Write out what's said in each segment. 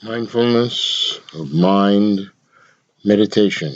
Mindfulness of mind meditation.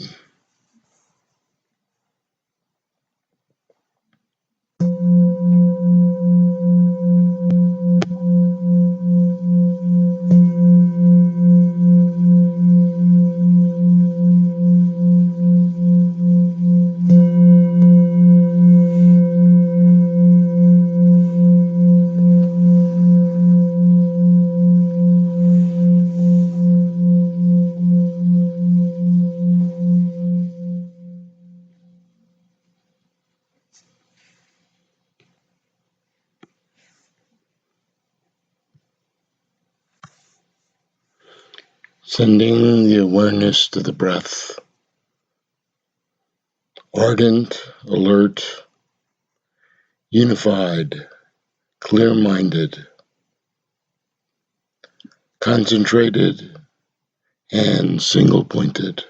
Sending the awareness to the breath. Ardent, alert, unified, clear-minded, concentrated, and single-pointed.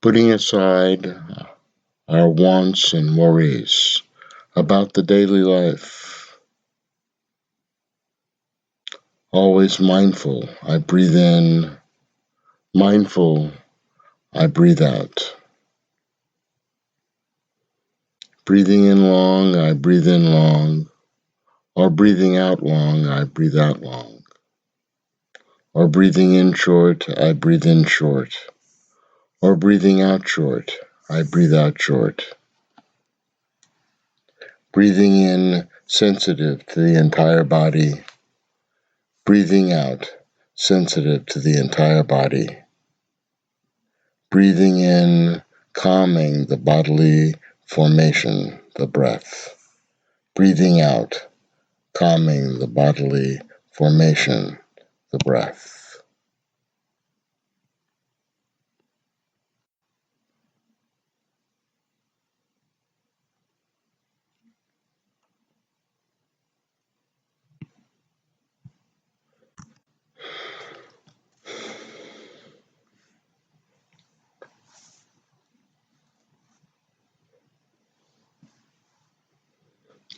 Putting aside our wants and worries about the daily life. Always mindful, I breathe in. Mindful, I breathe out. Breathing in long, I breathe in long. Or breathing out long, I breathe out long. Or breathing in short, I breathe in short. Or breathing out short, I breathe out short. Breathing in sensitive to the entire body. Breathing out sensitive to the entire body. Breathing in calming the bodily formation, the breath. Breathing out calming the bodily formation, the breath.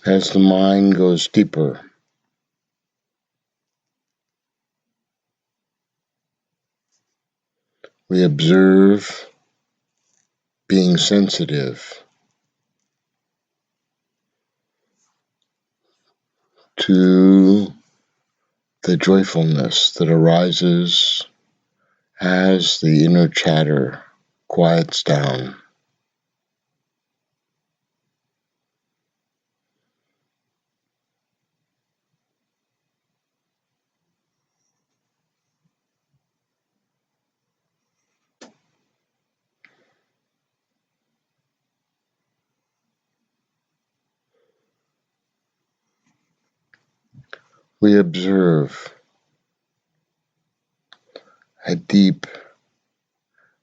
As the mind goes deeper, we observe being sensitive to the joyfulness that arises as the inner chatter quiets down. We observe a deep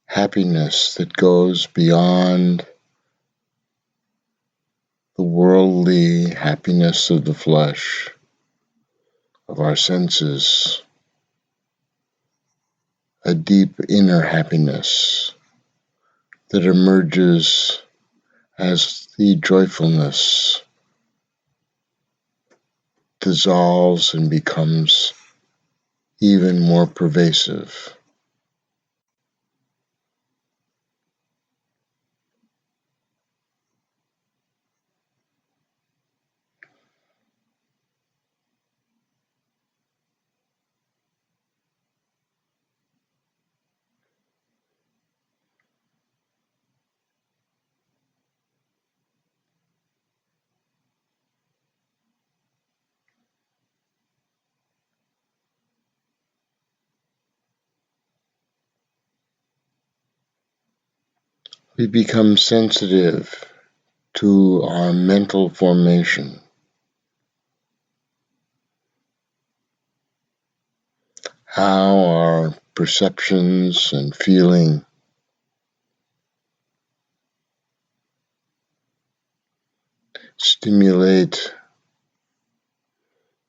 happiness that goes beyond the worldly happiness of the flesh, of our senses, a deep inner happiness that emerges as the joyfulness dissolves and becomes even more pervasive. We become sensitive to our mental formation, how our perceptions and feeling stimulate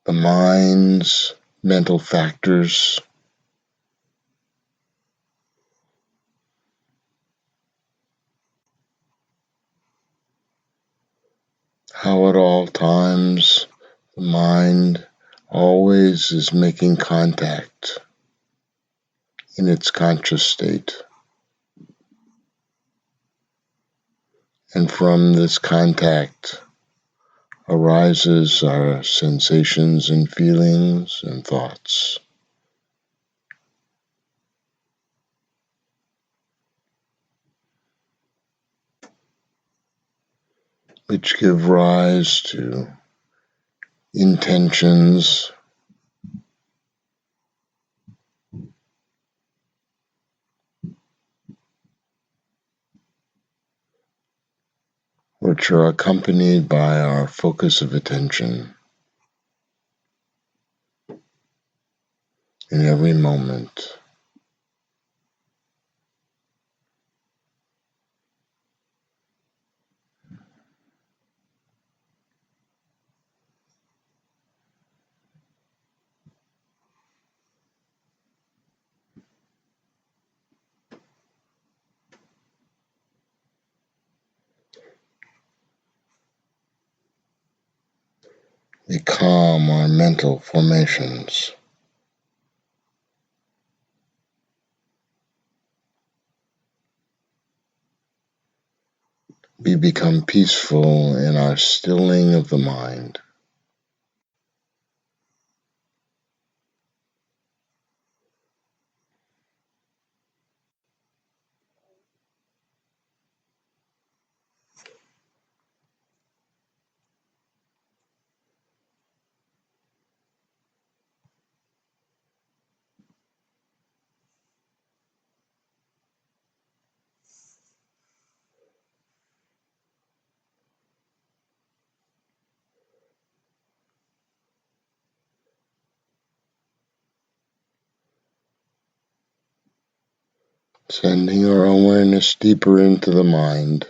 the mind's mental factors, How at all times the mind always is making contact in its conscious state. And from this contact arises our sensations and feelings and thoughts, which give rise to intentions, which are accompanied by our focus of attention in every moment. We calm our mental formations. We become peaceful in our stilling of the mind. Sending our awareness deeper into the mind,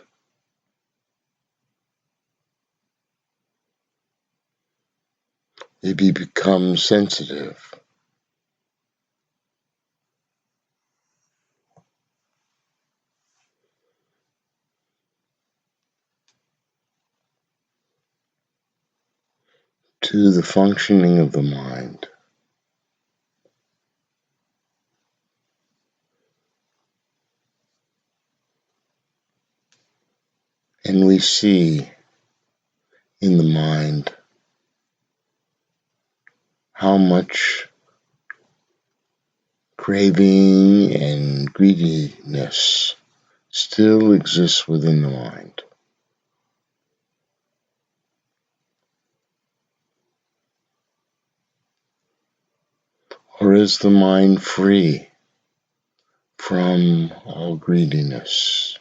we become sensitive to the functioning of the mind, and we see in the mind how much craving and greediness still exists within the mind. Or is the mind free from all greediness?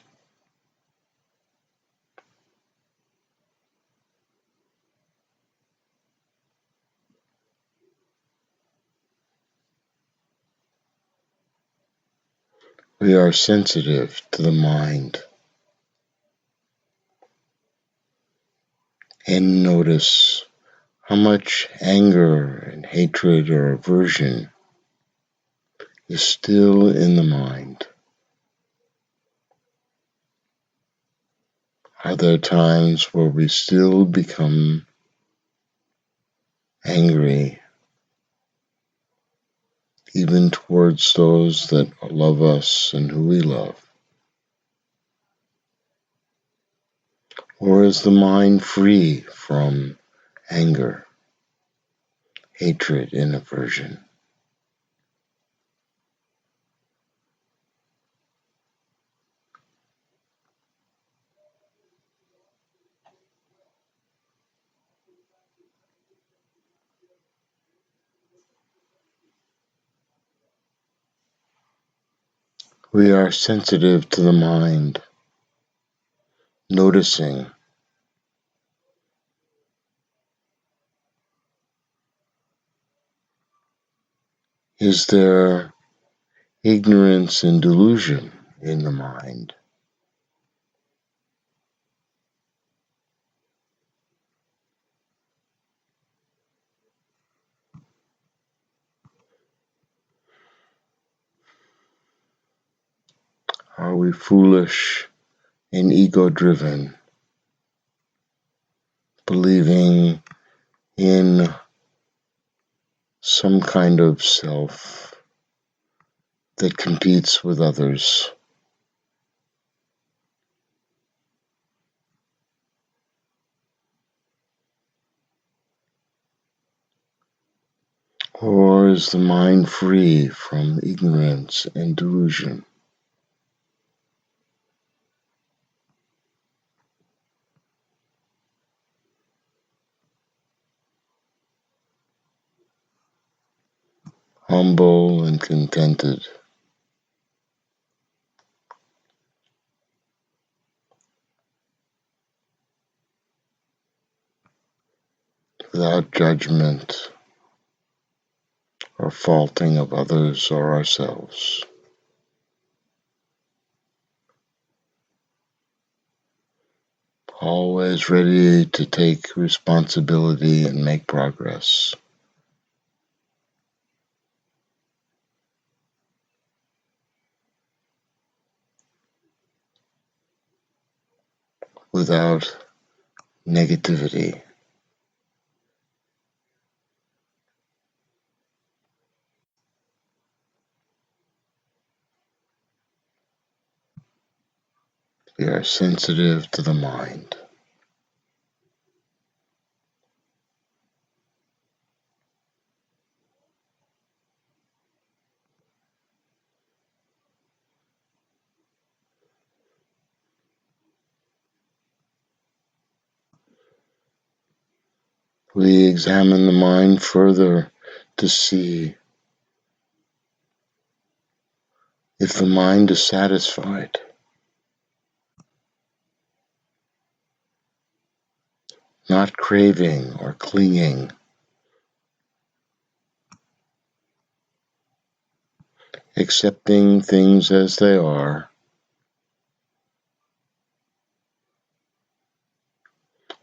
We are sensitive to the mind and notice how much anger and hatred or aversion is still in the mind. Are there times where we still become angry, even towards those that love us and who we love? Or is the mind free from anger, hatred, and aversion? We are sensitive to the mind, noticing is there ignorance and delusion in the mind? Are we foolish and ego-driven, believing in some kind of self that competes with others, or is the mind free from ignorance and delusion? Humble and contented, without judgment or faulting of others or ourselves. Always ready to take responsibility and make progress, without negativity. We are sensitive to the mind. We examine the mind further to see if the mind is satisfied, not craving or clinging, accepting things as they are,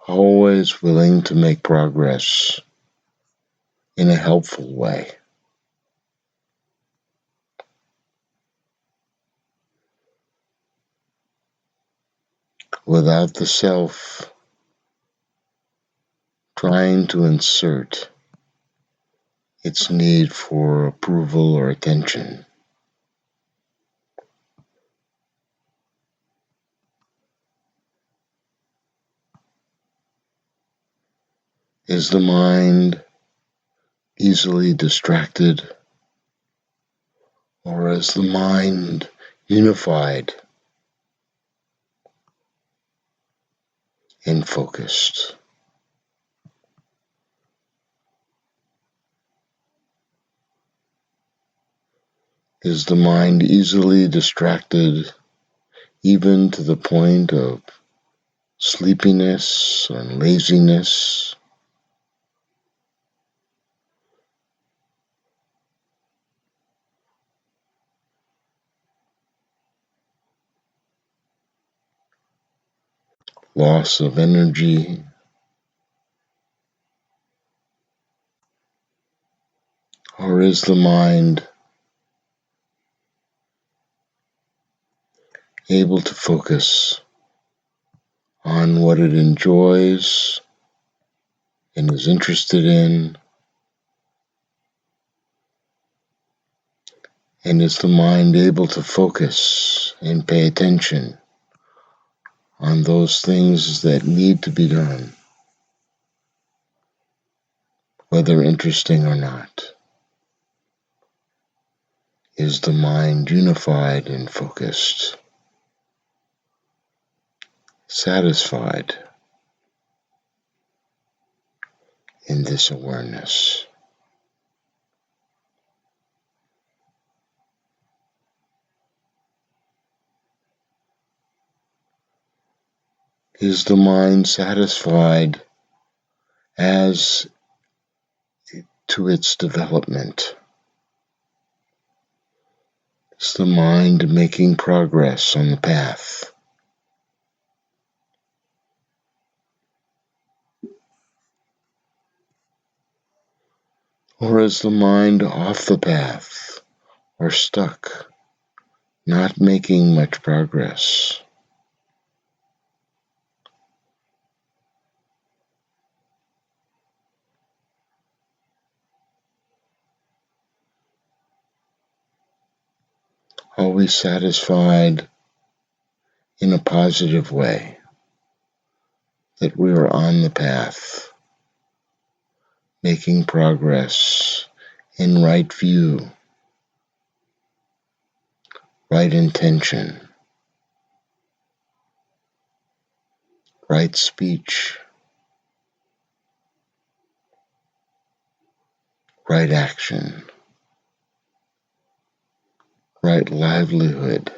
always willing to make progress in a helpful way, without the self trying to insert its need for approval or attention. Is the mind easily distracted, or is the mind unified and focused? Is the mind easily distracted, even to the point of sleepiness and laziness, loss of energy? Or is the mind able to focus on what it enjoys and is interested in? And is the mind able to focus and pay attention on those things that need to be done, whether interesting or not? Is the mind unified and focused, satisfied in this awareness? Is the mind satisfied as to its development? Is the mind making progress on the path? Or is the mind off the path or stuck, not making much progress? always satisfied in a positive way that we are on the path, making progress in right view, right intention, right speech, right action, right livelihood,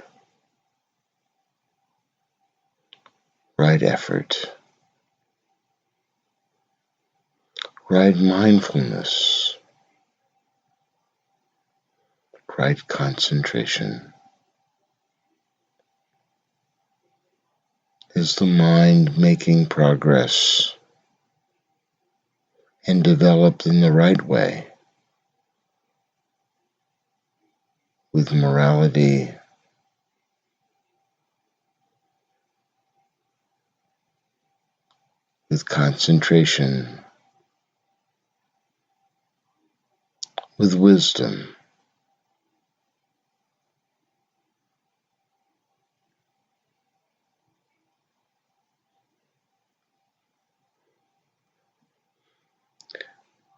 right effort, right mindfulness, right concentration. Is the mind making progress and developed in the right way with morality, with concentration, with wisdom,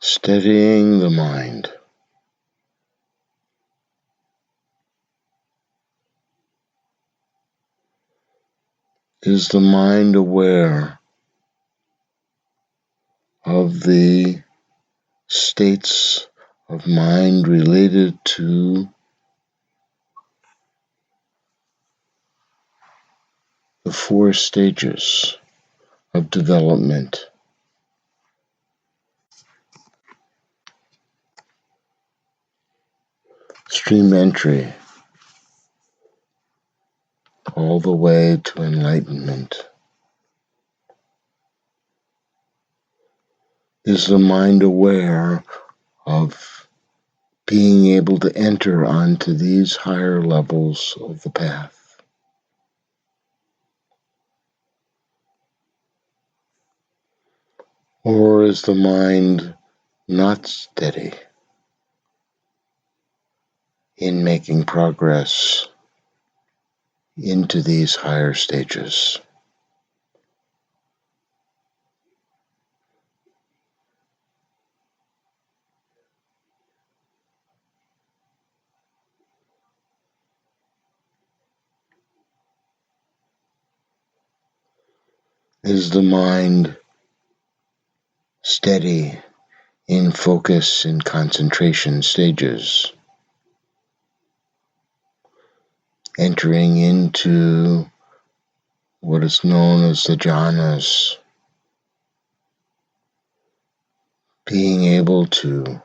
steadying the mind. Is the mind aware of the states of mind related to the 4 stages of development? Stream entry, all the way to enlightenment. Is the mind aware of being able to enter onto these higher levels of the path? Or is the mind not steady in making progress into these higher stages? Is the mind steady in focus and concentration stages, entering into what is known as the jhanas, being able to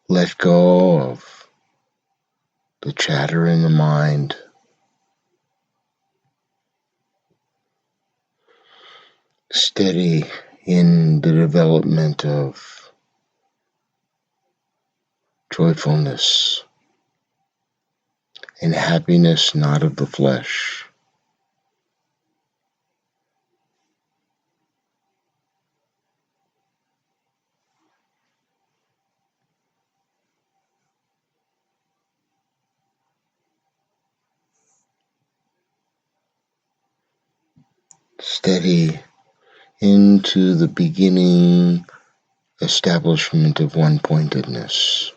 let go of the chatter in the mind, steady in the development of joyfulness and happiness not of the flesh. Steady into the beginning establishment of one-pointedness.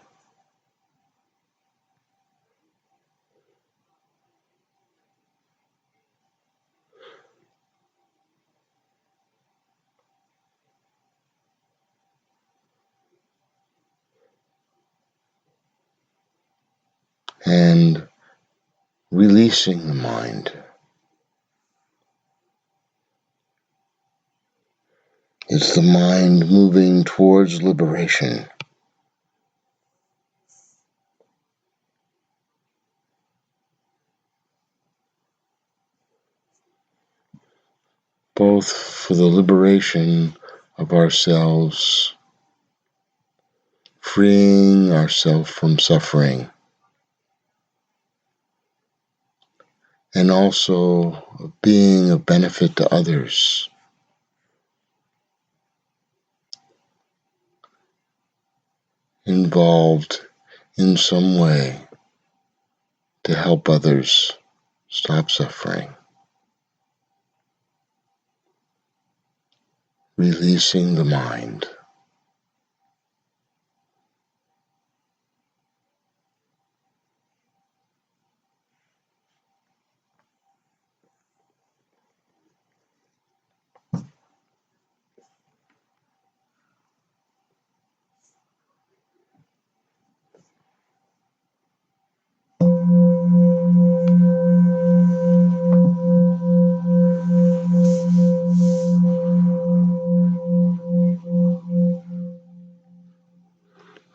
And releasing the mind. It's the mind moving towards liberation. Both for the liberation of ourselves, freeing ourselves from suffering, and also being of benefit to others. Involved in some way to help others stop suffering, releasing the mind.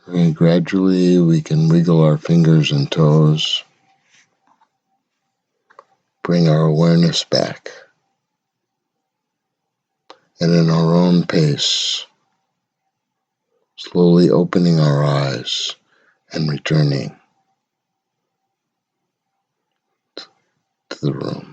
And gradually we can wiggle our fingers and toes, bring our awareness back, and in our own pace, slowly opening our eyes and returning to the room.